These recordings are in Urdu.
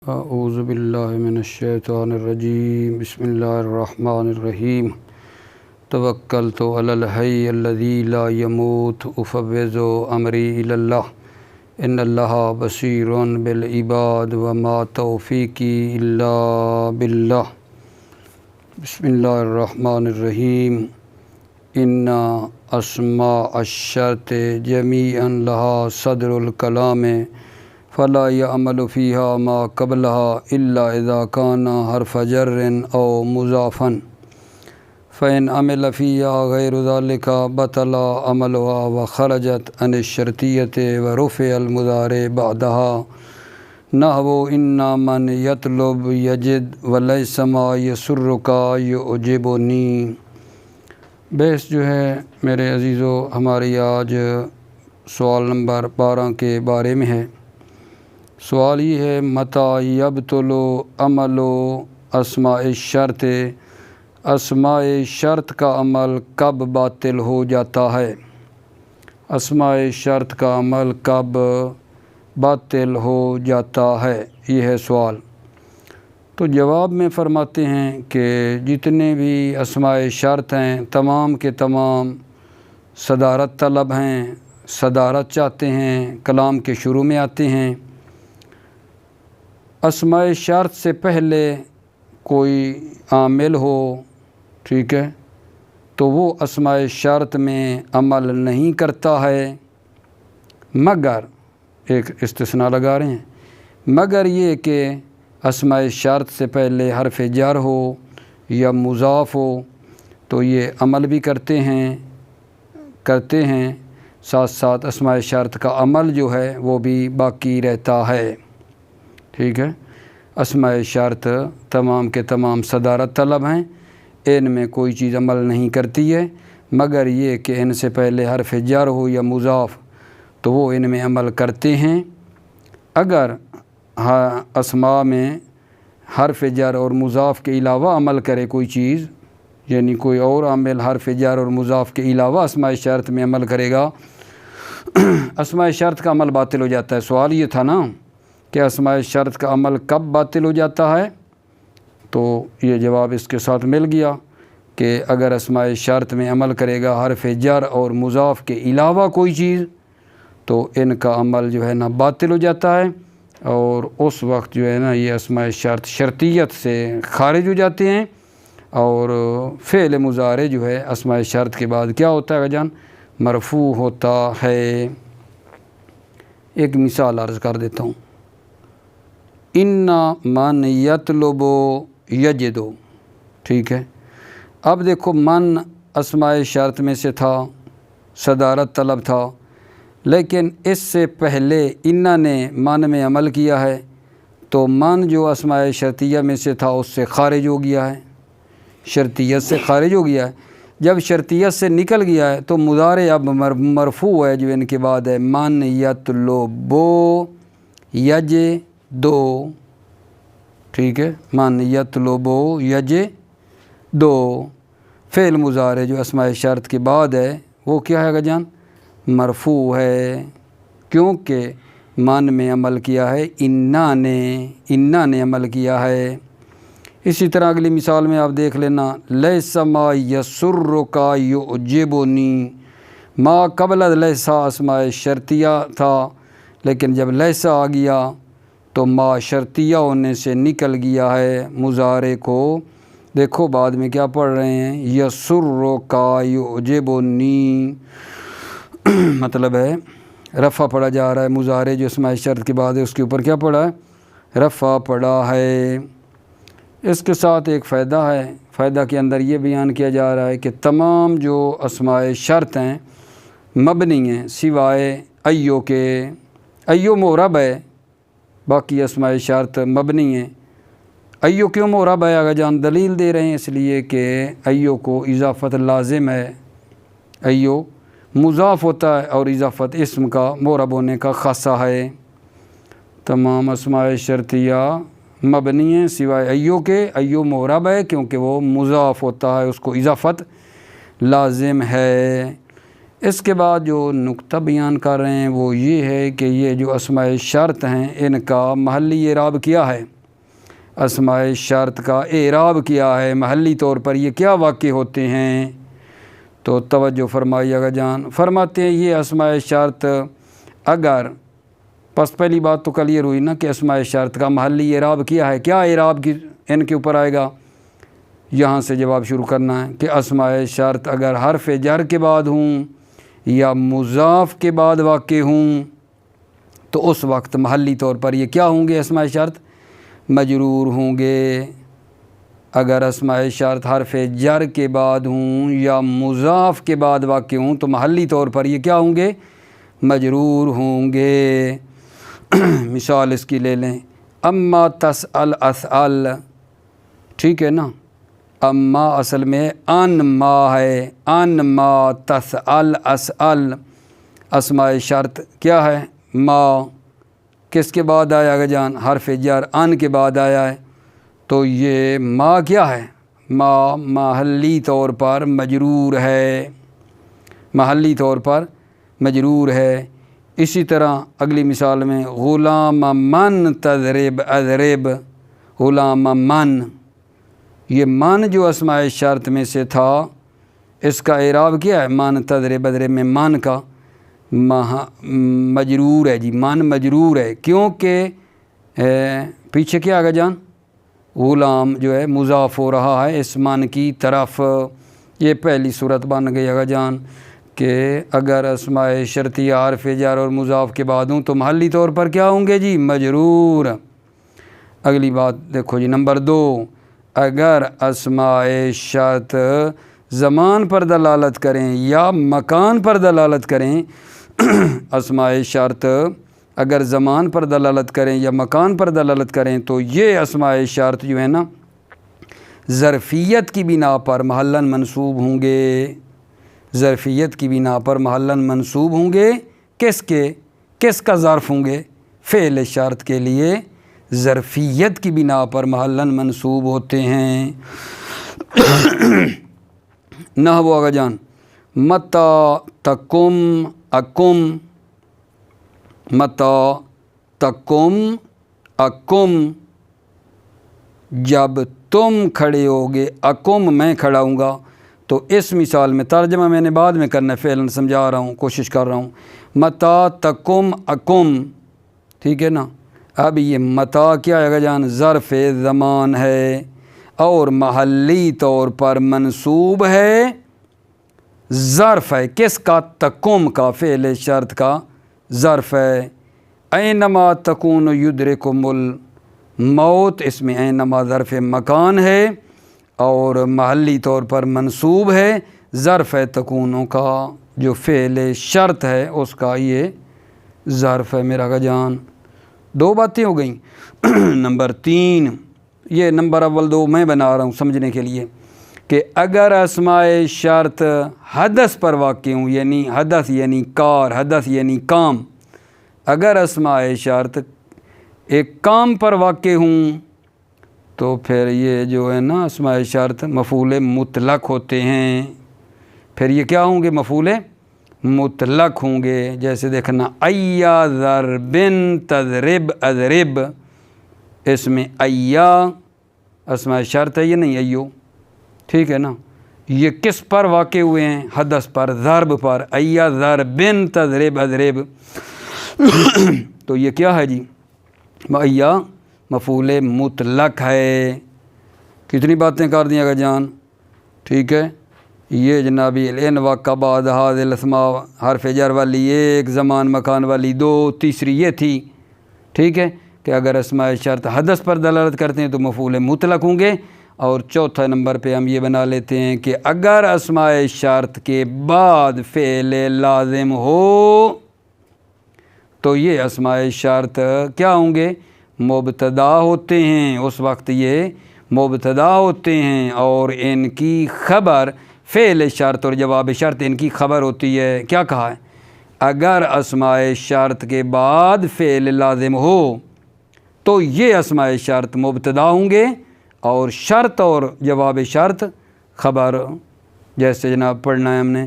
اعوذ باللہ من الشیطان الرجیم بسم اللہ الرحمن الرحیم توکلت علی الحی الذی لا یموت افوض امری الی اللہ ان اللہ بصیر بالعباد وما توفیقی الا باللہ۔ بسم اللہ الرحمن الرحیم۔ ان اسماء الشرط جمیعا لہا صدر الکلام فلا يعمل فيها ما قبلها إلا إذا كان حرف جر أو مضافا فإن عمل فيها غير ذلك بطل عملها وخرجت عن الشرطية ورفع المضارع بعدها نحو إن من يطلب يجد وليس ما يسرك يعجبني۔ بحث جو ہے میرے عزیزو ہماری آج سوال نمبر 12 کے بارے میں ہے۔ سوال یہ ہے متی یبطل عمل اسماء الشرط، اسماء شرط کا عمل کب باطل ہو جاتا ہے؟ اسماء شرط کا عمل کب باطل ہو جاتا ہے، یہ ہے سوال۔ تو جواب میں فرماتے ہیں کہ جتنے بھی اسماء شرط ہیں تمام کے تمام صدارت طلب ہیں، صدارت چاہتے ہیں، کلام کے شروع میں آتے ہیں۔ اسماء شرط سے پہلے کوئی عامل ہو، ٹھیک ہے، تو وہ اسماء شرط میں عمل نہیں کرتا ہے، مگر ایک استثناء لگا رہے ہیں، مگر یہ کہ اسماء شرط سے پہلے حرف جر ہو یا مضاف ہو تو یہ عمل بھی کرتے ہیں ساتھ ساتھ اسماء شرط کا عمل جو ہے وہ بھی باقی رہتا ہے، ٹھیک ہے۔ اسماء شرط تمام کے تمام صدارت طلب ہیں، ان میں کوئی چیز عمل نہیں کرتی ہے، مگر یہ کہ ان سے پہلے حرف جر ہو یا مضاف تو وہ ان میں عمل کرتے ہیں۔ اگر اسماء میں حرف جر اور مضاف کے علاوہ عمل کرے کوئی چیز، یعنی کوئی اور عامل حرف جر اور مضاف کے علاوہ اسماء شرط میں عمل کرے گا، اسماء شرط کا عمل باطل ہو جاتا ہے۔ سوال یہ تھا نا کہ اسماء شرط کا عمل کب باطل ہو جاتا ہے، تو یہ جواب اس کے ساتھ مل گیا کہ اگر اسماء شرط میں عمل کرے گا حرف جر اور مضاف کے علاوہ کوئی چیز تو ان کا عمل جو ہے نا باطل ہو جاتا ہے، اور اس وقت جو ہے نا یہ اسماء شرط شرطیت سے خارج ہو جاتے ہیں، اور فعل مضارع جو ہے اسماء شرط کے بعد کیا ہوتا ہے جان؟ مرفوع ہوتا ہے۔ ایک مثال عرض کر دیتا ہوں، ان من یطلب یجد، ٹھیک ہے۔ اب دیکھو من اسماء شرط میں سے تھا، صدارت طلب تھا، لیکن اس سے پہلے ان نے من میں عمل کیا ہے تو من جو اسماء شرطیہ میں سے تھا اس سے خارج ہو گیا ہے، شرطیت سے خارج ہو گیا ہے۔ جب شرطیت سے نکل گیا ہے تو مضارع اب مرفوع ہے جو ان کے بعد ہے، من یطلب یجد، ٹھیک ہے، من یطلب یجد، فعل مضارع جو اسماء شرط کے بعد ہے وہ کیا ہے جان؟ مرفوع ہے، کیونکہ من میں عمل کیا ہے انا نے عمل کیا ہے۔ اسی طرح اگلی مثال میں آپ دیکھ لینا، لیس ما یسرک یعجبنی، ما قبل لیسا اسماء شرطیہ تھا، لیکن جب لیسا آ گیا تو ما شرطیہ ہونے سے نکل گیا ہے مضارع کو۔ دیکھو بعد میں کیا پڑھ رہے ہیں، یسرک یعجبنی، مطلب ہے رفع پڑھا جا رہا ہے، مضارع جو اسماء شرط کے بعد ہے اس کے اوپر کیا پڑھا ہے؟ رفع پڑھا ہے۔ اس کے ساتھ ایک فائدہ ہے، فائدہ کے اندر یہ بیان کیا جا رہا ہے کہ تمام جو اسماء شرط ہیں مبنی ہیں سوائے ایو کے، ایو معرب ہے، باقی اسماء شرط مبنی ہیں۔ ایو کیوں معرب ہے آگا جان دلیل دے رہے ہیں، اس لیے کہ ایو کو اضافت لازم ہے، ایو مضاف ہوتا ہے اور اضافت اسم کا معرب ہونے کا خاصہ ہے۔ تمام اسماء شرطیہ مبنی ہیں سوائے ایو کے، ایو معرب ہے کیونکہ وہ مضاف ہوتا ہے، اس کو اضافت لازم ہے۔ اس کے بعد جو نقطہ بیان کر رہے ہیں وہ یہ ہے کہ یہ جو اسماء شرط ہیں ان کا محلی اعراب کیا ہے، اسماء شرط کا اعراب کیا ہے، محلی طور پر یہ کیا واقع ہوتے ہیں، تو توجہ فرمائیے گا جان۔ فرماتے ہیں یہ اسماء شرط اگر، پس پہلی بات تو کلیئر ہوئی نا کہ اسماء شرط کا محلی اعراب کیا ہے، کیا اعراب کی ان کے اوپر آئے گا، یہاں سے جواب شروع کرنا ہے کہ اسماء شرط اگر حرف جر کے بعد ہوں یا مضاف کے بعد واقع ہوں تو اس وقت محلی طور پر یہ کیا ہوں گے، اسماء شرط مجرور ہوں گے۔ اگر اسماء شرط حرف جر کے بعد ہوں یا مضاف کے بعد واقع ہوں تو محلی طور پر یہ کیا ہوں گے، مجرور ہوں گے۔ مثال اس کی لے لیں، اما تسأل اسأل، ٹھیک ہے نا، اما اصل میں ان ما ہے، ان ما تسأل اسأل، اسماء شرط کیا ہے، ما، کس کے بعد آیا گا جان، حرف جر ان کے بعد آیا ہے، تو یہ ما کیا ہے، ما محلی طور پر مجرور ہے، محلی طور پر مجرور ہے۔ اسی طرح اگلی مثال میں غلام من تضرب اضرب، غلام من، یہ من جو اسماء شرط میں سے تھا اس کا اعراب کیا ہے، من تضرب اضرب میں من کا مجرور ہے جی، من مجرور ہے کیونکہ پیچھے کیا آگا جان، غلام جو ہے مضاف ہو رہا ہے اس من کی طرف۔ یہ پہلی صورت بن گئی آگا جان کہ اگر اسماء شرطیہ حرف جر اور مضاف کے بعد ہوں تو محلی طور پر کیا ہوں گے جی، مجرور۔ اگلی بات دیکھو جی، نمبر 2، اگر اسماء شرط زمان پر دلالت کریں یا مکان پر دلالت کریں، اسماء شرط اگر زمان پر دلالت کریں یا مکان پر دلالت کریں تو یہ اسماء شرط جو ہے نا ظرفیت کی بنا پر محلاً منصوب ہوں گے، ظرفیت کی بنا پر محلاً منصوب ہوں گے، کس کا ظرف ہوں گے، فعل شرط کے لیے ظرفیت کی بنا پر محلاً منصوب ہوتے ہیں۔ نحو آگا جان، متا تکم اکم، متا تکم اکم، جب تم کھڑے ہوگے، اکم میں کھڑا ہوں گا، تو اس مثال میں ترجمہ میں نے بعد میں کرنا ہے، فعلاً سمجھا رہا ہوں، کوشش کر رہا ہوں، متا تکم اکم، ٹھیک ہے نا۔ اب یہ متا کیا ہے گا جان، ظرف زمان ہے اور محلی طور پر منصوب ہے، ظرف ہے کس کا، تکم کا، فعل شرط کا ظرف ہے۔ اینما تکون یدرکم الموت، اس میں اینما ظرف مکان ہے اور محلی طور پر منصوب ہے، ظرف تکونوں کا جو فعل شرط ہے اس کا یہ ظرف ہے میرا جان۔ 2 باتیں ہو گئیں۔ نمبر 3، یہ نمبر اول 2 میں بنا رہا ہوں سمجھنے کے لیے کہ اگر اسماء شرط حدث پر واقع ہوں، یعنی حدث یعنی کار، حدث یعنی کام، اگر اسماء شرط ایک کام پر واقع ہوں تو پھر یہ جو ہے نا اسماء شرط مفعول مطلق ہوتے ہیں، پھر یہ کیا ہوں گے، مفعول مطلق ہوں گے۔ جیسے دیکھنا، ایا ضربن تضرب اضرب، اس میں ایا اسماء شرط ہے، یہ نہیں ایو، ٹھیک ہے نا، یہ کس پر واقع ہوئے ہیں، حدث پر، ضرب پر، ایا ضربن تضرب اضرب، تو یہ کیا ہے جی، ایا مفعول مطلق ہے۔ کتنی باتیں کر دیں گا جان، ٹھیک ہے۔ یہ جنابی ان واقع بعد هذه الاسماء حرف جر والی 1، زمان مکان والی 2، تیسری یہ تھی، ٹھیک ہے، کہ اگر اسماء شرط حدث پر دلالت کرتے ہیں تو مفعول مطلق ہوں گے، اور چوتھا نمبر پہ ہم یہ بنا لیتے ہیں کہ اگر اسماء شرط کے بعد فعل لازم ہو تو یہ اسماء شرط کیا ہوں گے، مبتدا ہوتے ہیں، اس وقت یہ مبتدا ہوتے ہیں اور ان کی خبر، فعل شرط اور جواب شرط ان کی خبر ہوتی ہے۔ کیا کہا ہے، اگر اسماء شرط کے بعد فعل لازم ہو تو یہ اسماء شرط مبتدا ہوں گے اور شرط اور جواب شرط خبر جیسے جناب پڑھنا ہے ہم نے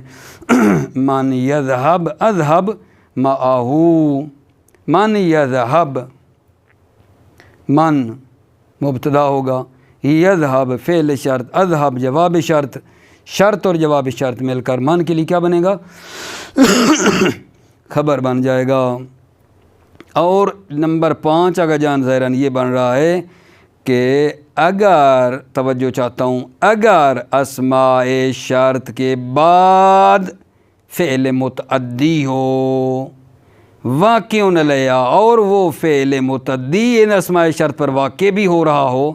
من یذہب اذہب معہو، من یذہب، من مبتدا ہوگا، یذہب فعل شرط، اذہب جواب شرط، شرط اور جواب شرط مل کر من کے لیے کیا بنے گا؟ خبر بن جائے گا۔ اور نمبر 5 آگا جان ظاہراً یہ بن رہا ہے کہ اگر، توجہ چاہتا ہوں، اگر اسماء شرط کے بعد فعل متعدی ہو، واقع علیہ، اور وہ فعل متعدی ان اسماء شرط پر واقع بھی ہو رہا ہو،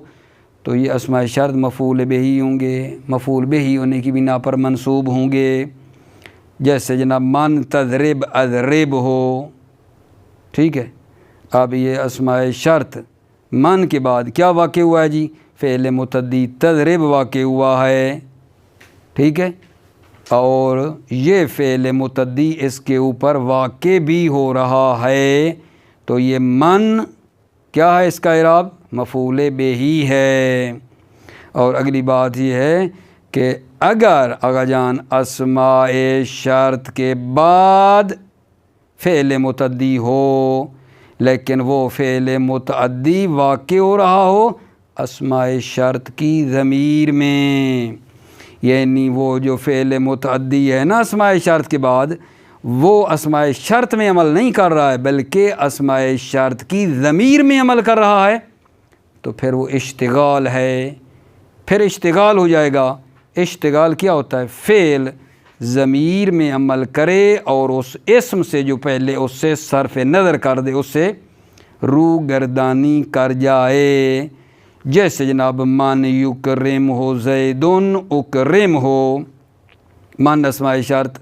تو یہ اسماء شرط مفعول بہی ہوں گے، مفعول بہی ہونے کی بنا پر منصوب ہوں گے۔ جیسے جناب من تضرب اضرب ہو، ٹھیک ہے۔ اب یہ اسماء شرط من کے بعد کیا واقع ہوا ہے جی؟ فعل متعدی تضرب واقع ہوا ہے، ٹھیک ہے، اور یہ فعل متعدی اس کے اوپر واقع بھی ہو رہا ہے، تو یہ من کیا ہے؟ اس کا اعراب مفعول بہی ہے۔ اور اگلی بات یہ ہے کہ اگر آقا جان اسماء شرط کے بعد فعل متعدی ہو، لیکن وہ فعل متعدی واقع ہو رہا ہو اسماء شرط کی ضمیر میں، یعنی وہ جو فعل متعدی ہے نا اسماء شرط کے بعد، وہ اسماء شرط میں عمل نہیں کر رہا ہے بلکہ اسماء شرط کی ضمیر میں عمل کر رہا ہے، تو پھر وہ اشتغال ہے، پھر اشتغال ہو جائے گا۔ اشتغال کیا ہوتا ہے؟ فعل ضمیر میں عمل کرے اور اس اسم سے جو پہلے اس سے صرف نظر کر دے، اس سے رو گردانی کر جائے۔ جیسے جناب من یکرم ہو زیدن اکرم ہو، من اسماء شرط،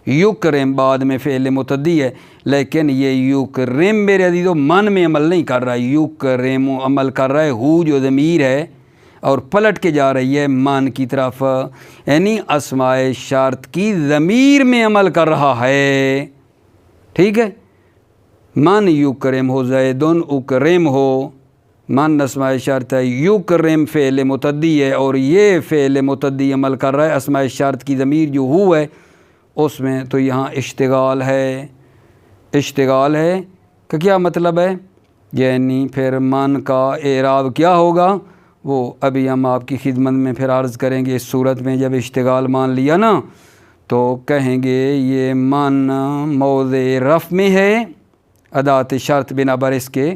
یکرم بعد میں فعل متعدی ہے، لیکن یہ یکرم میرے عزیزو من میں عمل نہیں کر رہا ہے، یکرم عمل کر رہا ہے ہو جو ضمیر ہے اور پلٹ کے جا رہی ہے من کی طرف، یعنی اسماء شرط کی ضمیر میں عمل کر رہا ہے، ٹھیک ہے۔ من یکرم ہو زیدن اکرم ہو، من اسماء شرط ہے، یکرم فعل متعدی ہے اور یہ فعل متعدی عمل کر رہا ہے اسماء شرط کی ضمیر جو ہو ہے اس میں، تو یہاں اشتغال ہے۔ اشتغال ہے کہ کیا مطلب ہے؟ یعنی پھر من کا اعراب کیا ہوگا وہ ابھی ہم آپ کی خدمت میں پھر عرض کریں گے۔ اس صورت میں جب اشتغال مان لیا نا تو کہیں گے یہ من موضع رفع میں ہے، ادات شرط بنا بر اس کے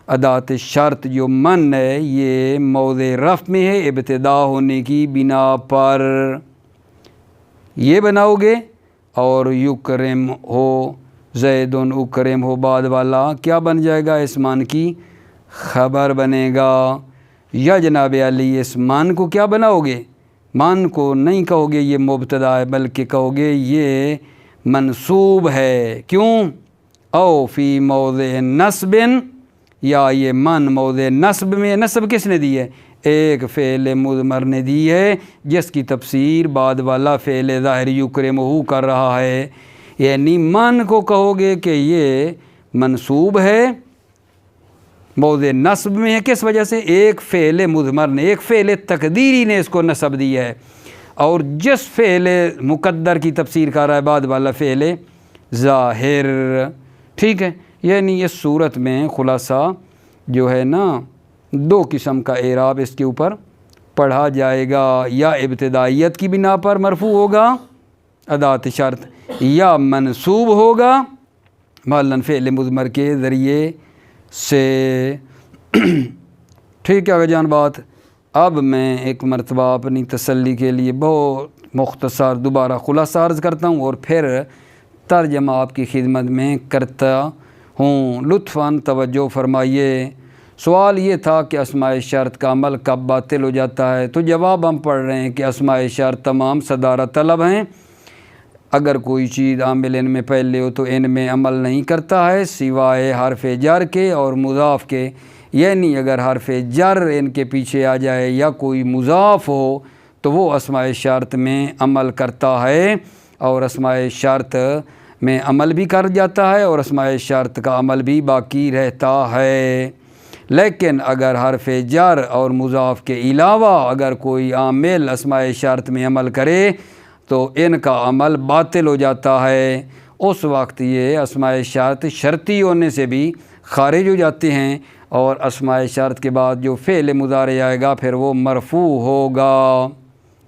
ادات شرط جو من ہے یہ موضع رفع میں ہے ابتدا ہونے کی بنا پر، یہ بناؤ گے، اور یکرم ہو زیدن اکرم ہو بعد والا کیا بن جائے گا؟ اس من کی خبر بنے گا۔ یا جناب علی اس من کو کیا بناؤ گے؟ من کو نہیں کہو گے یہ مبتدا ہے بلکہ کہو گے یہ منصوب ہے، کیوں؟ او فی موضع نصب، یا یہ من موضع نصب میں، نصب کس نے دی ہے؟ ایک فعل مضمر نے دی ہے جس کی تفسیر بعد والا فعل ظاہر یکرمہ کر رہا ہے، یعنی من کو کہو گے کہ یہ منصوب ہے، موضع نصب میں ہے، کس وجہ سے؟ ایک فعل مضمر نے، ایک فعل تقدیری نے اس کو نصب دیا ہے، اور جس فعل مقدر کی تفسیر کر رہا ہے بعد والا فعل ظاہر، ٹھیک ہے۔ یعنی اس صورت میں خلاصہ جو ہے نا 2 قسم کا اعراب اس کے اوپر پڑھا جائے گا، یا ابتدائیت کی بنا پر مرفوع ہوگا ادات شرط، یا منصوب ہوگا مثلاً فعل مضمر کے ذریعے سے، ٹھیک ہے جان بات۔ اب میں ایک مرتبہ اپنی تسلی کے لیے بہت مختصر دوبارہ خلاصہ عرض کرتا ہوں اور پھر ترجمہ آپ کی خدمت میں کرتا ہوں، لطفاً توجہ فرمائیے۔ سوال یہ تھا کہ اسماء شرط کا عمل کب باطل ہو جاتا ہے، تو جواب ہم پڑھ رہے ہیں کہ اسماء شرط تمام صدارت طلب ہیں، اگر کوئی چیز عامل ان میں پہلے ہو تو ان میں عمل نہیں کرتا ہے سوائے حرف جر کے اور مضاف کے، یعنی اگر حرف جر ان کے پیچھے آ جائے یا کوئی مضاف ہو تو وہ اسماء شرط میں عمل کرتا ہے اور اسماء شرط میں عمل بھی کر جاتا ہے اور اسماء شرط کا عمل بھی باقی رہتا ہے۔ لیکن اگر حرف جر اور مضاف کے علاوہ اگر کوئی عامل اسماء شرط میں عمل کرے تو ان کا عمل باطل ہو جاتا ہے، اس وقت یہ اسماء شرط شرطی ہونے سے بھی خارج ہو جاتے ہیں، اور اسماء شرط کے بعد جو فعل مضارع آئے گا پھر وہ مرفوع ہوگا۔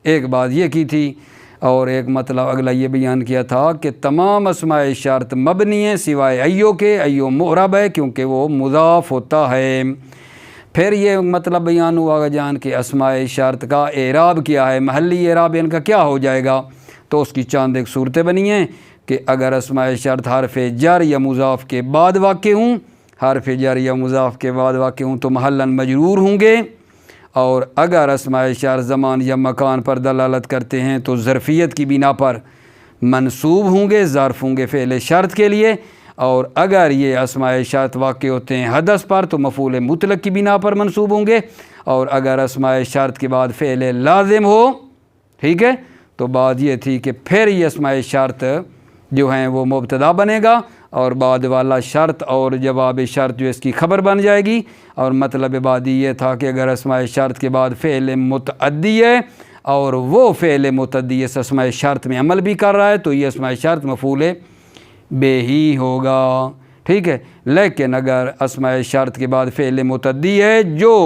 ایک بات یہ کی تھی، اور ایک مطلب اگلا یہ بیان کیا تھا کہ تمام اسماء شرط مبنی ہیں سوائے ایو کے، ایو معرب ہے کیونکہ وہ مضاف ہوتا ہے۔ پھر یہ مطلب بیان ہوا جان کہ اسماء شرط کا اعراب کیا ہے، محلی اعراب ان کا کیا ہو جائے گا، تو اس کی چاند ایک صورتیں بنی ہیں کہ اگر اسماء شرط حرف جر یا مضاف کے بعد واقع ہوں، حرف جر یا مضاف کے بعد واقع ہوں تو محلاً مجرور ہوں گے، اور اگر اسماء شرط زمان یا مکان پر دلالت کرتے ہیں تو ظرفیت کی بنا پر منصوب ہوں گے، ظرف ہوں گے فعل شرط کے لیے، اور اگر یہ اسماء شرط واقع ہوتے ہیں حدث پر تو مفعول مطلق کی بنا پر منصوب ہوں گے، اور اگر اسماء شرط کے بعد فعل لازم ہو، ٹھیک ہے، تو بات یہ تھی کہ پھر یہ اسماء شرط جو ہیں وہ مبتدا بنے گا، اور بعد والا شرط اور جواب شرط جو اس کی خبر بن جائے گی، اور مطلب بعدی یہ تھا کہ اگر اسماء شرط کے بعد فعل متعدی ہے اور وہ فعل متعدی اس اسماء شرط میں عمل بھی کر رہا ہے تو یہ اسماء شرط مفعول بے ہی ہوگا، ٹھیک ہے۔ لیکن اگر اسماء شرط کے بعد فعل متعدی ہے جو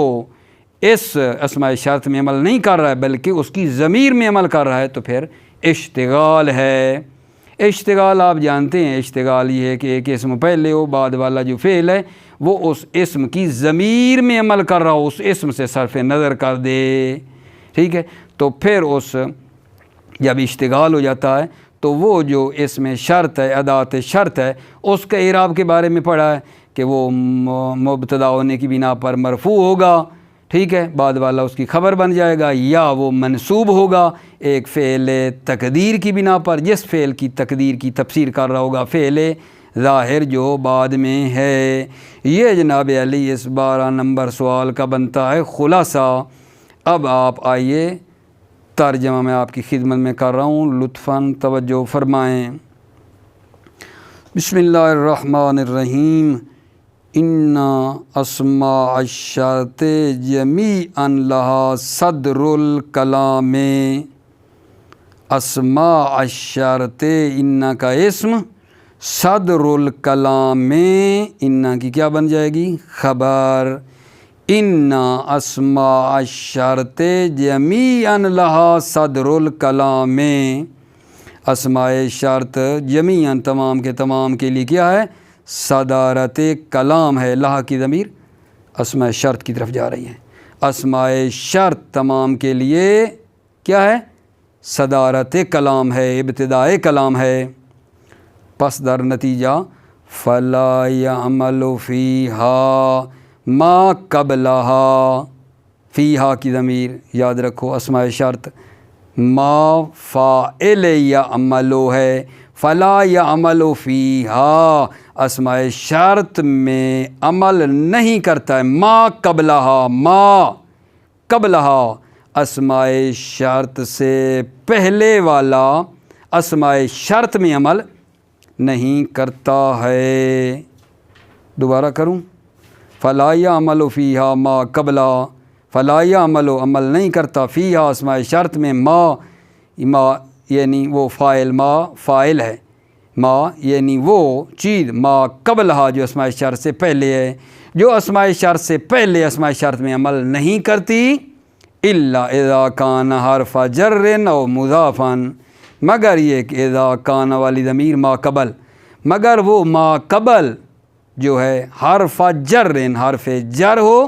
اس اسماء شرط میں عمل نہیں کر رہا ہے بلکہ اس کی ضمیر میں عمل کر رہا ہے تو پھر اشتغال ہے۔ اشتغال آپ جانتے ہیں، اشتغال یہ ہے کہ ایک اسم پہلے ہو، بعد والا جو فعل ہے وہ اس اسم کی ضمیر میں عمل کر رہا ہو، اس اسم سے صرف نظر کر دے، ٹھیک ہے، تو پھر اس جب اشتغال ہو جاتا ہے تو وہ جو اسم شرط ہے، ادات شرط ہے، اس کے اعراب کے بارے میں پڑھا ہے کہ وہ مبتدا ہونے کی بنا پر مرفوع ہوگا، ٹھیک ہے، بعد والا اس کی خبر بن جائے گا، یا وہ منصوب ہوگا ایک فعل تقدیر کی بنا پر، جس فعل کی تقدیر کی تفسیر کر رہا ہوگا فعل ظاہر جو بعد میں ہے۔ یہ جناب علی اس 12 نمبر سوال کا بنتا ہے خلاصہ۔ اب آپ آئیے ترجمہ میں آپ کی خدمت میں کر رہا ہوں، لطفاً توجہ فرمائیں۔ بسم اللہ الرحمن الرحیم۔ ان اسماء الشرط جمیعا لہا صدر الکلام۔ اسماء الشرط ان کا اسم، صدر الکلام ان کی کیا بن جائے گی، خبر۔ ان اسماء الشرط جمیعا لہا صدر الکلام۔ اسماء شرط جمیعا تمام کے تمام کے لیے کیا ہے، صدارت کلام ہے۔ لہا کی ضمیر اسماء شرط کی طرف جا رہی ہے، اسماء شرط تمام کے لیے کیا ہے، صدارت کلام ہے، ابتداء کلام ہے۔ پس در نتیجہ فلا یعمل فیہا ما قبلہا، فیہا کی ضمیر یاد رکھو اسماء شرط ما فاعل یعملو ہے، فلا یعمل فیہا اسماء شرط میں عمل نہیں کرتا ہے، ما قبلہا، ما قبلہا اسماء شرط سے پہلے والا اسماء شرط میں عمل نہیں کرتا ہے۔ دوبارہ کروں، فلا یعمل فیہا ما قبلہا، فلا یعمل عمل نہیں کرتا فیہا اسماء شرط میں، ما یعنی وہ فاعل، ما فاعل ہے، ما یعنی وہ چیز، ما قبلہا جو اسماء شرط سے پہلے ہے، جو اسماء شرط سے پہلے اسماء شرط میں عمل نہیں کرتی، الا اذا کان حرف جر او مضافا، مگر یہ کہ اذا کان والی ضمیر ما قبل، مگر وہ ما قبل جو ہے حرف جر، حرف جر ہو،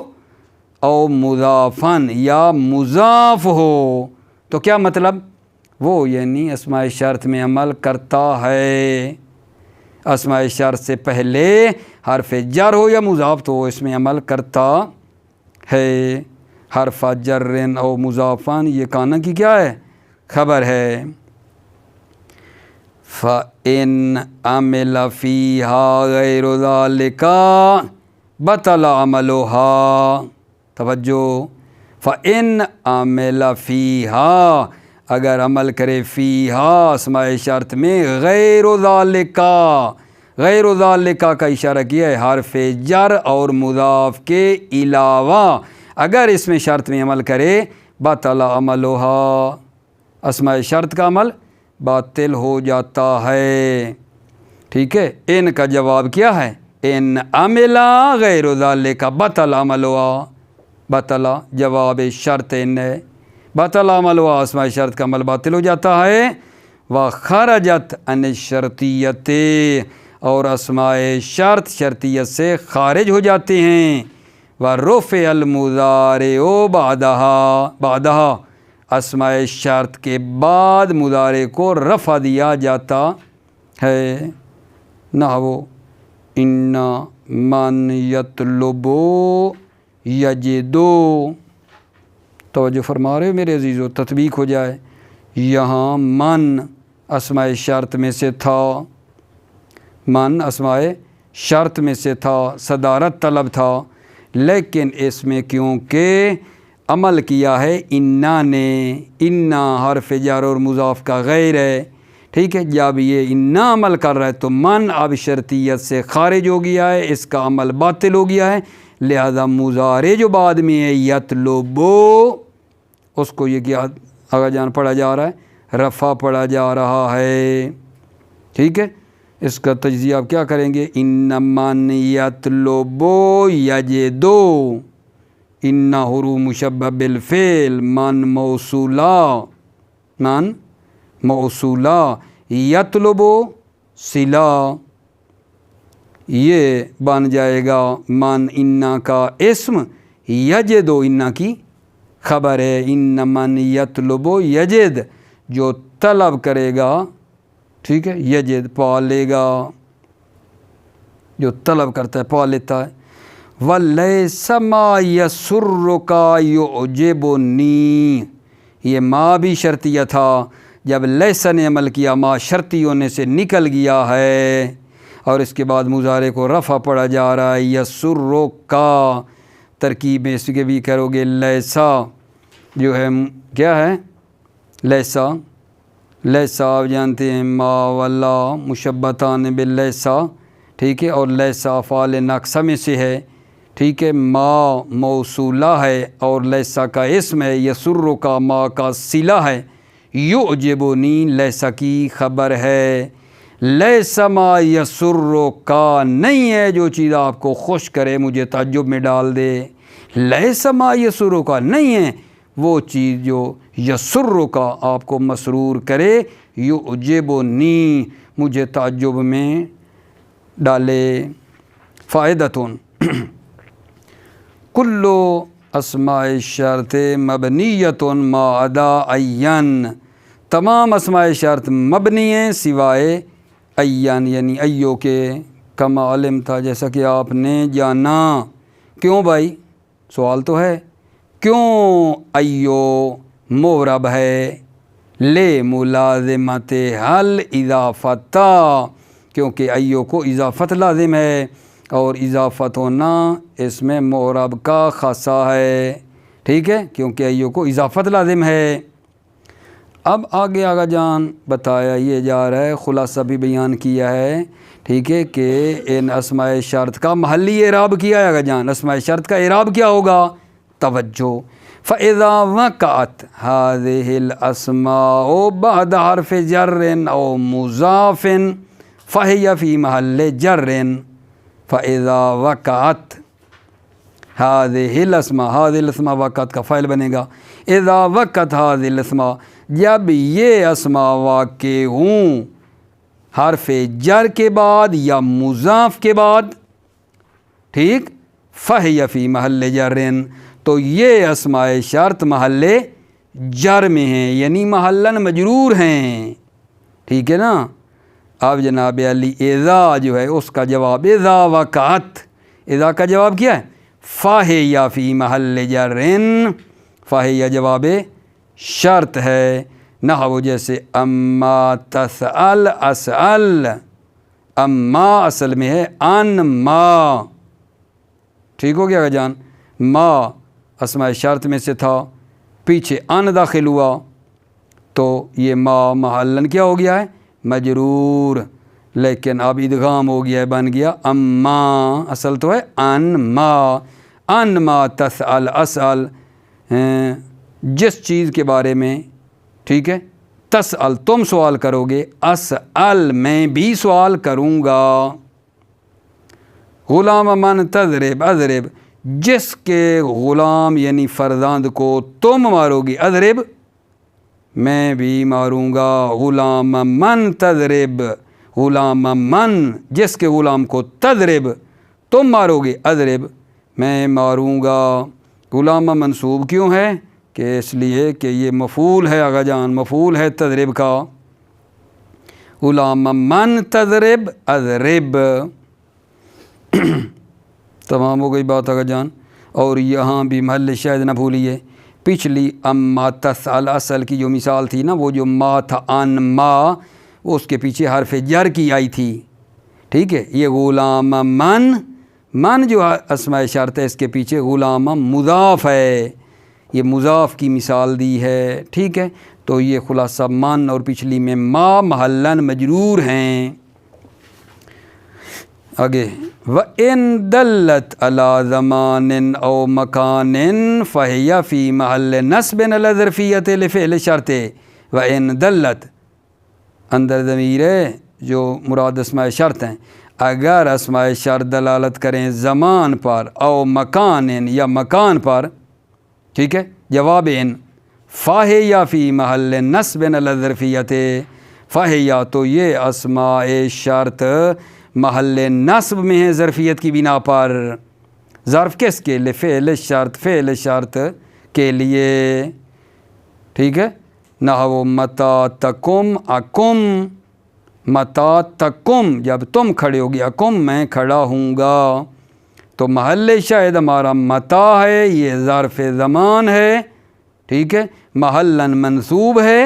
او مضافن یا مضاف ہو، تو کیا مطلب، وہ یعنی اسماء شرط میں عمل کرتا ہے، اسماء شرط سے پہلے حرف جر ہو یا مضاف تو وہ اس میں عمل کرتا ہے۔ حرف جر او مضافن یہ کانا کی کیا ہے، خبر ہے۔ فَإِنْ عَمِلَ فِيهَا غَيْرُ ذَلِكَ بَطَلَ عَمَلُهَا، توجہ، فَإِنْ عَمِلَ فِيهَا اگر عمل کرے فیہا اسماء شرط میں غیر ذالک، غیر ذالک کا اشارہ کیا ہے حرف جر اور مضاف کے علاوہ، اگر اس میں شرط میں عمل کرے بطل عملها اسماء شرط کا عمل باطل ہو جاتا ہے، ٹھیک ہے۔ ان کا جواب کیا ہے؟ ان عملا غیر ذالک بطل عملوا، بطل جواب شرط ان ہے، بطل عملوا اسماء شرط کا عمل باطل ہو جاتا ہے، وخرجت عن الشرطیت اور اسماء شرط شرطیت سے خارج ہو جاتے ہیں، ورفع المضارع بعدها اسماء شرط کے بعد مضارع کو رفع دیا جاتا ہے۔ نحو ان من یطلب یجد، توجہ فرما رہے ہو میرے عزیزو، تطبیق ہو جائے۔ یہاں من اسماء شرط میں سے تھا، من اسماء شرط میں سے تھا، صدارت طلب تھا، لیکن اس میں کیونکہ عمل کیا ہے انا نے، انا حرف جر اور مضاف کا غیر ہے، ٹھیک ہے۔ جب یہ انا عمل کر رہا ہے تو من اب شرطیت سے خارج ہو گیا ہے، اس کا عمل باطل ہو گیا ہے، لہذا مضارع جو بعد میں ہے یطلبو، اس کو یہ کیا آگا جان پڑھا جا رہا ہے، رفع پڑھا جا رہا ہے، ٹھیک ہے۔ اس کا تجزیہ آپ کیا کریں گے؟ ان من یطلبو یجدو، ان حروف مشبہ بالفعل، من موصولہ، من موصولہ، یطلبو صلہ، یہ بن جائے گا من انا کا اسم، یجدو انا کی خبر ہے، ان من یطلبو یجد، جو طلب کرے گا، ٹھیک ہے، یجد پا لے گا، جو طلب کرتا ہے پا لیتا ہے۔ وَلَيْسَ مَا يَسُرُّكَ يُعْجِبُنِي، یہ ما بھی شرطیہ تھا، جب لیس نے عمل کیا ما شرطی ہونے سے نکل گیا ہے، اور اس کے بعد مضارع کو رفع پڑھا جا رہا ہے، یسُرُّکَ ترکیب میں اس کے بھی کرو گے، لیسا جو ہے کیا ہے، لیسا، لیسا آپ جانتے ہیں ما والا مشبتان باللیسا، ٹھیک ہے، اور لیسا افعال ناقصہ میں سے ہے، ٹھیک ہے، ما موصولہ ہے اور لیسا کا اسم ہے، یسر کا ما کا صلہ ہے، یعجبنی لیسا کی خبر ہے، لیسا ما یسر کا نہیں ہے جو چیز آپ کو خوش کرے مجھے تعجب میں ڈال دے، لیسا ما یسر کا نہیں ہے وہ چیز جو یسر کا آپ کو مسرور کرے، یعجبنی مجھے تعجب میں ڈالے۔ فائدتون کلو اسماء شرط مبنیۃ ما عدا عین، تمام اسماء شرط مبنی ہیں سوائے عین یعنی ایو کے، کما علم تھا جیسا کہ آپ نے جانا۔ کیوں بھائی؟ سوال تو ہے، کیوں ایو معرب ہے؟ لے ملازمت حل اضافتا، کیونکہ ایو کو اضافت لازم ہے، اور اضافت ہونا اس میں معرب کا خاصہ ہے، ٹھیک ہے، کیونکہ ایو کو اضافت لازم ہے۔ اب آگے آگا جان بتایا یہ جا رہا ہے، خلاصہ بھی بیان کیا ہے، ٹھیک ہے، کہ ان اسماء شرط کا محلی اعراب کیا ہے آگا جان۔ اسماء شرط کا اعراب کیا ہوگا؟ توجہ، فَإِذَا وَقَعَتْ هَذِهِ الْأَسْمَاءُ بَعْدَ حرف جر أو مضاف فَهِيَ فِي محل جر۔ فَإِذَا وَقَعَتْ هَذِهِ الْأَسْمَاء، هذه الاسماء وقعت کا فاعل بنے گا، اذا وقعت هذه الاسماء، جب یہ اسماء واقع ہوں حرف جر کے بعد یا مضاف کے بعد، ٹھیک، فَهِيَ فِي محل جر، تو یہ اسماء شرط محل جر میں ہیں، یعنی محلاً مجرور ہیں، ٹھیک ہے نا۔ اب جناب علی اذا جو ہے اس کا جواب اذا وقعت، اذا کا جواب کیا ہے؟ فَهِيَ فِي محل جر، فَهِيَ جواب شرط ہے، نحو جیسے اما تسأل اسأل، اما اصل میں ہے ان ما، ٹھیک ہو گیا جان، ما اسماء شرط میں سے تھا، پیچھے ان داخل ہوا تو یہ ما محلاً کیا ہو گیا ہے؟ مجرور، لیکن اب ادغام ہو گیا ہے، بن گیا اما، اصل تو ہے ان ما تسأل اسأل، جس چیز کے بارے میں، ٹھیک ہے، تسأل تم سوال کرو گے، اسأل میں بھی سوال کروں گا، غلام من تضرب اضرب جس کے غلام یعنی فرزند کو تم مارو گی، اضرب میں بھی ماروں گا، غلام من تضرب غلام من جس کے غلام کو تضرب تم مارو گے، اضرب میں ماروں گا۔ غلام منصوب کیوں ہے؟ کہ اس لیے کہ یہ مفعول ہے آقا جان، مفعول ہے تضرب کا، غلام من تضرب اضرب۔ تمام ہو گئی بات آقا جان۔ اور یہاں بھی محل شاہد نہ بھولیے، پچھلی اما تسأل اصل کی جو مثال تھی نا، وہ جو ما تھا ان ما، اس کے پیچھے حرف جر کی آئی تھی، ٹھیک ہے۔ یہ غلام من جو اسماء اشارت ہے، اس کے پیچھے غلام مضاف ہے، یہ مضاف کی مثال دی ہے، ٹھیک ہے۔ تو یہ خلاصہ من اور پچھلی میں ما محلاً مجرور ہیں۔ آگے وَإِن دَلَّتْ عَلَى زَمَانٍ أَوْ مَكَانٍ فَهِيَ فِي مَحَلِّ نَصْبٍ عَلَى ظَرْفِيَّةِ لِفِعْلِ شَرْطِ۔ وَإِن دَلَّتْ اندر ضمیر ہے جو مراد اسماء شرط ہیں، اگر اسماء شرط دلالت کریں زمان پر او مکان یا مکان پر، ٹھیک ہے، جواب ان فَهِيَ فِي مَحَلِّ نَصْبٍ عَلَى الظَّرْفِيَّةِ فَهِيَ تو یہ اسماء شرط محل نصب میں ہے ظرفیت کی بنا پر۔ ظرف کس کے؟ لفعل شرط، فعل شرط کے لیے، ٹھیک ہے۔ نحو متا تکم اکم، متا تکم جب تم کھڑے ہوگی، اکم میں کھڑا ہوں گا، تو محل شاہد ہمارا متا ہے، یہ ظرف زمان ہے، ٹھیک ہے، محلاً منصوب ہے،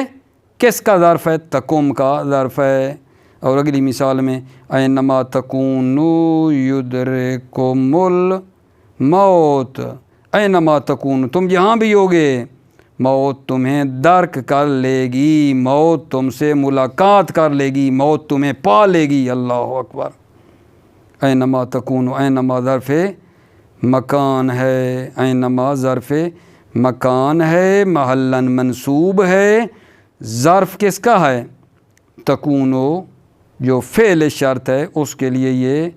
کس کا ظرف ہے؟ تکم کا ظرف ہے۔ اور اگلی مثال میں اینما تکونوا یدرککم الموت، اینما تکونوا تم جہاں بھی ہوگے، موت تمہیں درک کر لے گی، موت تم سے ملاقات کر لے گی، موت تمہیں پا لے گی۔ اللہ اکبر۔ اینما تکونوا، اینما ظرف مکان ہے، اینما ظرف مکان ہے، محلاً منصوب ہے، ظرف کس کا ہے؟ تکونو جو فعل شرط ہے اس کے لیے یہ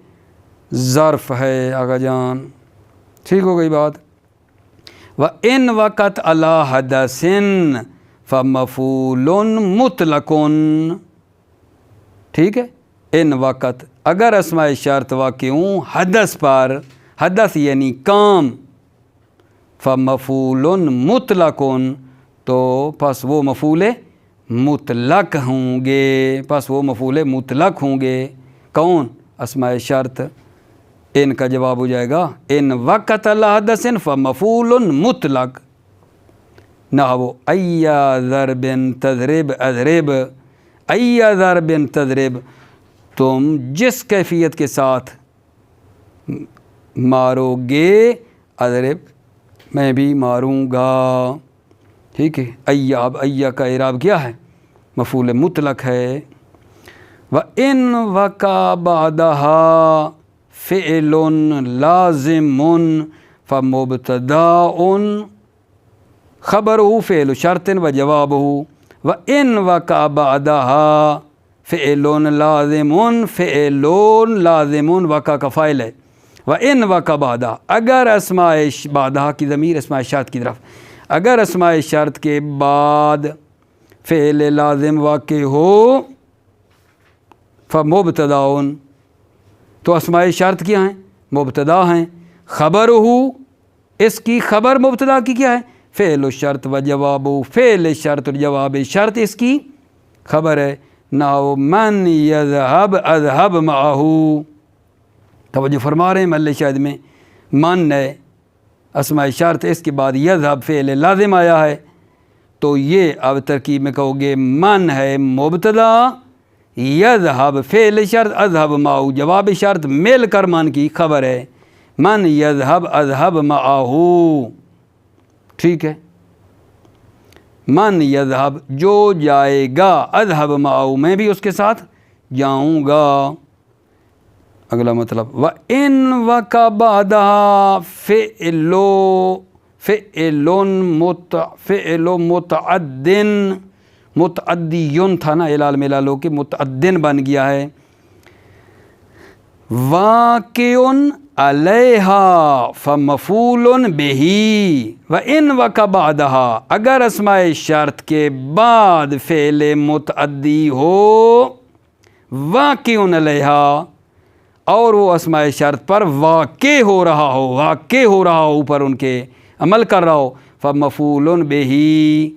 ظرف ہے آقا جان، ٹھیک ہو گئی بات۔ وَإِن وَقَتْ عَلَى حَدَثٍ فَمَفْعُولٌ مُطْلَقٌ، ٹھیک ہے۔ ان وقت اگر اسماء شرط واقع ہوں حدث پر، حدث یعنی کام، فَمَفْعُولٌ مُطْلَقٌ تو پس وہ مفعول مطلق ہوں گے، پس وہ مفعول مطلق ہوں گے۔ کون؟ اسماء شرط۔ ان کا جواب ہو جائے گا ان وقت علی حدث فمفعول مطلق، نحو ای ضرب تضرب اضرب، ای ضرب تضرب تم جس کیفیت کے ساتھ مارو گے، اضرب میں بھی ماروں گا، ٹھیک ہے۔ ایا، اب ایا کا اعراب کیا ہے؟ مفعول مطلق ہے۔ وَإِن وَقَعَ بَعْدَهَا فِعْلٌ لَازِمٌ فَمُبْتَدَاءٌ خَبَرُهُ فِعْلُ شَرْطٍ وَجَوَابُهُ۔ وَإِن وَقَعَ بَعْدَهَا فِعْلٌ لَازِمٌ، فِعْلٌ لازم وقع کا فاعل ہے، وَإِن وَقَعَ بَعْدَهَا اگر اسماء بعدها کی ضمیر اسماء شرط کی طرف، اگر اسماء شرط کے بعد فعل لازم واقع ہو، فمبتداء تو اسماء شرط کیا ہیں؟ مبتدا ہیں، خبر ہو اس کی خبر مبتدا کی کیا ہے؟ فعل الشرط و جواب، فعل شرط اور جواب شرط اس کی خبر ہے۔ نحو من یذهب اذهب معه، توجہ فرما رہے ہیں محل شاہد میں من ہے اسماء شرط، اس کے بعد یذهب فعل لازم آیا ہے، تو یہ اب ترکیب میں کہو گے من ہے مبتدا، یذهب فعل شرط، اذهب معه جواب شرط، مل کر من کی خبر ہے، من یذهب اذهب معه، ٹھیک ہے۔ من یذهب جو جائے گا، اذهب معه میں بھی اس کے ساتھ جاؤں گا۔ اگلا مطلب وَإِن وَقَعَ بَعْدَهَا فِعْلٌ مُتَعَدٍ متعدیون تھا نا الال ملالو کے متعدن بن گیا ہے. واقعن علیہا فمفعول بہی وان وقع بعدہا. اگر اسماء شرط کے بعد فعل متعدی ہو واقعن علیہا اور وہ اسماء شرط پر واقع ہو رہا ہو اوپر ان کے عمل کر رہا ہو فمفعول بہی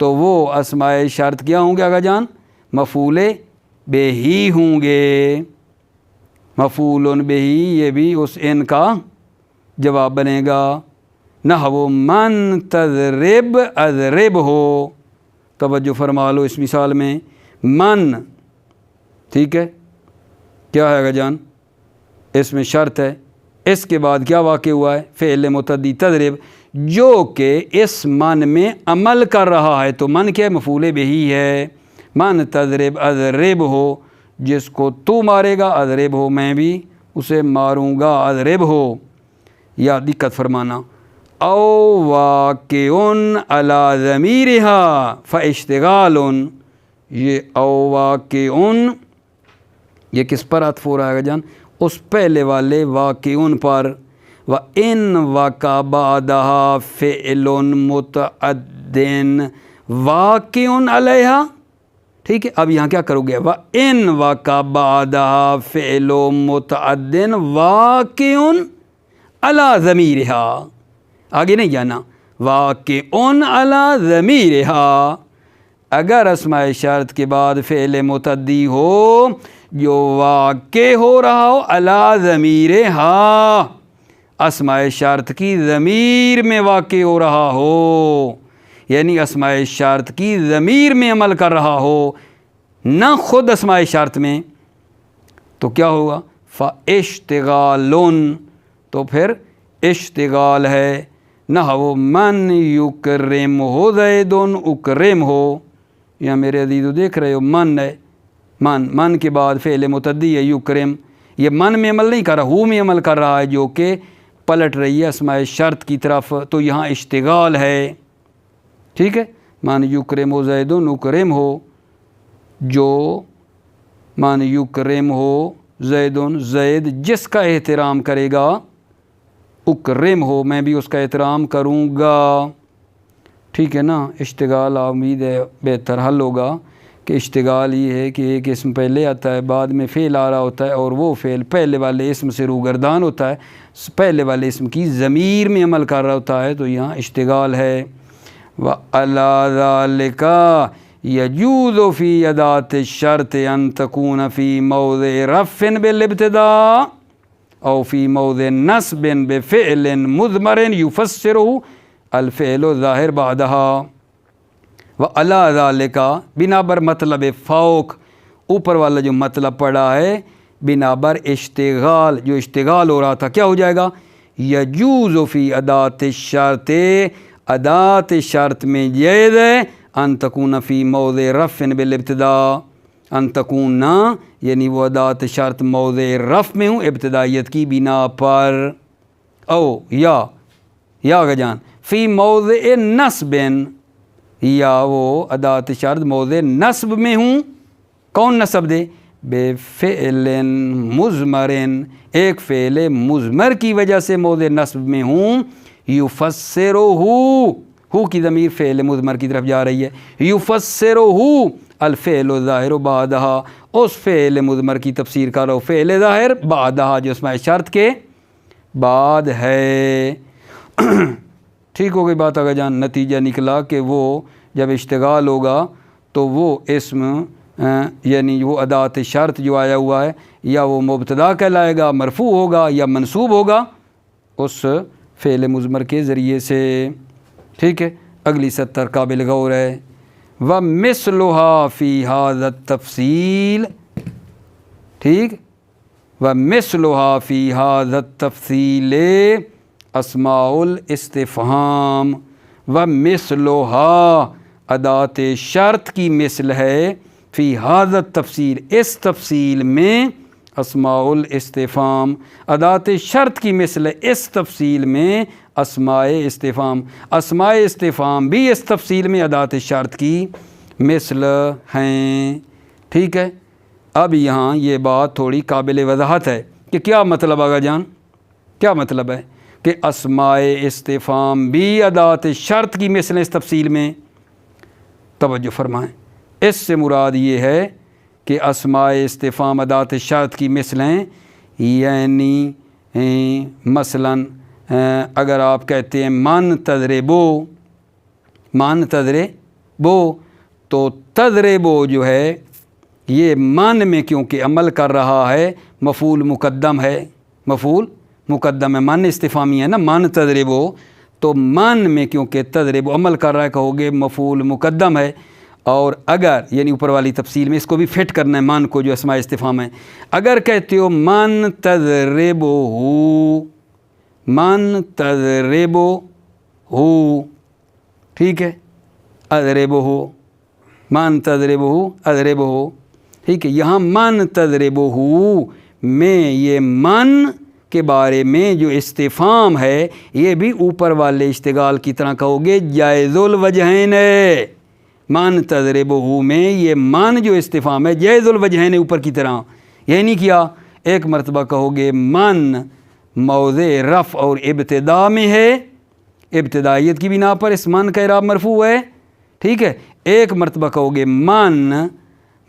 تو وہ اسماء شرط کیا ہوں گے آقا جان؟ مفعول بہی ہوں گے. مفعول بہی یہ بھی اس ان کا جواب بنے گا. نحو من تضرب اضرب ہو. توجہ فرما لو اس مثال میں من، ٹھیک ہے، کیا ہے آقا جان؟ اس میں شرط ہے، اس کے بعد کیا واقع ہوا ہے؟ فعل متعدی تضرب جو کہ اس من میں عمل کر رہا ہے. تو من کیا ہے؟ مفعول بہی ہے. من تضرب اضرب ہو، جس کو تو مارے گا اضرب ہو میں بھی اسے ماروں گا اضرب ہو. یا دقت فرمانا او واقعن علی ضمیرہا فاشتغال. یہ او واقعن یہ کس پر عطف ہو رہا ہے جان؟ اس پہلے والے واقعن پر. وَإِن وَقَعَ بَعْدَهَا فِعْلٌ مُتَعَدٍ واقع علیہا. ٹھیک ہے، اب یہاں کیا کرو گے؟ وَإِن وَقَعَ بَعْدَهَا فِعْلٌ مُتَعَدٍ واقع علی ضمیرہا. آگے نہیں جانا. واقع علی ضمیرہا. اگر اسماء شرط کے بعد فعل متعدی ہو جو واقع ہو رہا ہو علی ضمیرہا، اسماء شرط کی ضمیر میں واقع ہو رہا ہو، یعنی اسماء شرط کی ضمیر میں عمل کر رہا ہو نہ خود اسماء شرط میں، تو کیا ہوگا؟ فاشتغالٌ. تو پھر اشتغال ہے. نحو من یکرمہ زید اکرمہ. یہاں میرے عزیزو دیکھ رہے ہو من ہے، من کے بعد فعل متعدی ہے یکرم. یہ من میں عمل نہیں کر رہا، ہو میں عمل کر رہا ہے جو کہ پلٹ رہی ہے اسماء شرط کی طرف. تو یہاں اشتغال ہے. ٹھیک ہے، من یکرمہ زید اکرم ہو، جو من یکرم ہو زید زید جس کا احترام کرے گا، اکرم ہو میں بھی اس کا احترام کروں گا. ٹھیک ہے نا. اشتغال امید ہے بہتر حل ہوگا کہ اشتغال یہ ہے کہ ایک اسم پہلے آتا ہے بعد میں فعل آ رہا ہوتا ہے اور وہ فعل پہلے والے اسم سے روگردان ہوتا ہے، پہلے والے اسم کی ضمیر میں عمل کر رہا ہوتا ہے. تو یہاں اشتغال ہے. وَعَلَى ذَلِكَ يَجُوزُ فِي أَدَاةِ الشَّرْطِ أَن تَكُونَ فِي مَوْضِعِ رَفْعٍ بِالِابْتِدَاءِ أو فِي مَوْضِعِ نَصْبٍ بِفِعْلٍ مُضْمَرٍ يُفَسِّرُهُ الفعل ظاہر بعدہا. وَعَلَى ذَلِكَ بنا بر مطلب فوق، اوپر والا جو مطلب پڑا ہے بنا بر اشتغال، جو اشتغال ہو رہا تھا کیا ہو جائے گا؟ یجوز فی ادات الشرط، ادات شرط میں جائز ہے ان تکون فی موضع رفع بالابتداء، ان تکون یعنی وہ ادات شرط موضع رفع میں ہوں ابتدائیت کی بنا پر، او یا جان فی موضع نصب، یا وہ ادات شرط موضع نصب میں ہوں. کون نصب دے؟ بے فعل مضمر، ایک فعل مضمر کی وجہ سے موضع نصب میں ہوں. یفسرہ، ہو کی ضمیر فعل مضمر کی طرف جا رہی ہے. یفسرہ الفعل الظاہر بعدہا، اس فعل مضمر کی تفسیر کرو فعل ظاہر بعدہا جو اسماء شرط کے بعد ہے. ٹھیک ہو گئی بات آگے جان. نتیجہ نکلا کہ وہ جب اشتغال ہوگا تو وہ اسم یعنی وہ ادات شرط جو آیا ہوا ہے یا وہ مبتدا کہلائے گا، مرفوع ہوگا یا منصوب ہوگا اس فعل مضمر کے ذریعے سے. ٹھیک ہے، اگلی سطر قابل غور ہے. وَمِثْلُهَا فِي هَذَا التَّفْصِيلِ، ٹھیک، وَمِثْلُهَا فِي هَذَا التَّفْصِيلِ اسماء الاستفہام. وَمِثْلُهَا ادات شرط کی مثل ہے فی هذا التفصیل، اس تفصیل میں اسماء الاستفہام، ادات شرط کی مثل اس تفصیل میں اسماء استفہام. اسماء استفہام بھی اس تفصیل میں ادات شرط کی مثل ہیں، ٹھیک ہے۔ اب یہاں یہ بات تھوڑی قابل وضاحت ہے کہ کیا مطلب آگا جان، کیا مطلب ہے کہ اسماء استفہام بھی ادات شرط کی مثل اس تفصیل میں، توجہ فرمائیں۔ اس سے مراد یہ ہے کہ اسماء استفہام ادات شرط کی مثلیں، یعنی مثلاً اگر آپ کہتے ہیں من تضربو، من تضربو، تو تضربو جو ہے یہ من میں کیونکہ عمل کر رہا ہے، مفعول مقدم ہے، مفعول مقدم ہے، من استفہامی ہے نا، من تضربو، تو من میں کیونکہ تضربو عمل کر رہا ہے، کہو گے مفعول مقدم ہے۔ اور اگر یعنی اوپر والی تفصیل میں اس کو بھی فٹ کرنا ہے من کو جو اسماء استفہام ہے، اگر کہتے ہو من تضربو، من تضربو ہو، ٹھیک ہے، اضربو ہو، من تضربو ہو، اضربو ہو، ٹھیک ہے۔ یہاں من تضربو ہو میں یہ من کے بارے میں جو استفہام ہے یہ بھی اوپر والے اشتغال کی طرح کہو گے جائز الوجہین ہے۔ من تضربو ہو میں یہ من جو استفہام ہے جائز الوجہین ہے اوپر کی طرح، یہ نہیں کیا ایک مرتبہ کہو گے من موضع رفع اور ابتدا میں ہے، ابتدائیت کی بنا پر اس من کا اعراب مرفوع ہے، ٹھیک ہے۔ ایک مرتبہ کہو گے من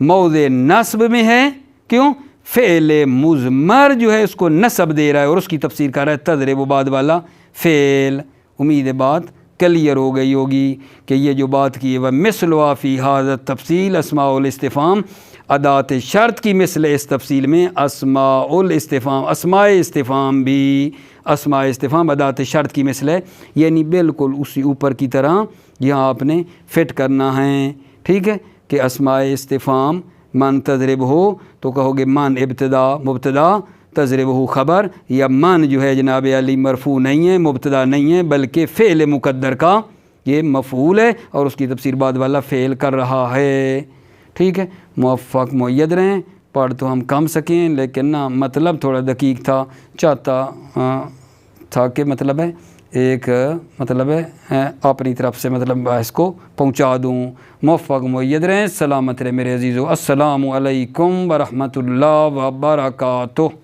موضع نصب میں ہے، کیوں؟ فعل مضمر جو ہے اس کو نصب دے رہا ہے اور اس کی تفسیر کر رہا ہے تضرب بعد والا فعل۔ امید ہے بات کلیئر ہو گئی ہوگی کہ یہ جو بات کی ہے وہ مثلها فی ھذا التفصیل اسماء الاستفہام ادات شرط کی مثل اس تفصیل میں اسماء الاستفہام، اسماء استفہام بھی اسماء استفہام ادات شرط کی مثل ہے، یعنی بالکل اسی اوپر کی طرح یہاں آپ نے فٹ کرنا ہے، ٹھیک ہے، کہ اسماء استفہام من تضرب ہو تو کہو گے من ابتدا مبتدا تضرب ہو خبر، یا من جو ہے جناب علی مرفوع نہیں ہے، مبتدا نہیں ہے، بلکہ فعل مقدر کا یہ مفعول ہے اور اس کی تفسیر بعد والا فعل کر رہا ہے، ٹھیک ہے۔ موفق مؤید رہیں، پڑھ تو ہم کم سکیں لیکن نا مطلب تھوڑا دقیق تھا، چاہتا تھا کہ مطلب ہے ایک مطلب ہے اپنی طرف سے مطلب اس کو پہنچا دوں۔ موفق مؤید رہیں، سلامت رہے میرے عزیزو، السلام علیکم ورحمۃ اللہ وبرکاتہ۔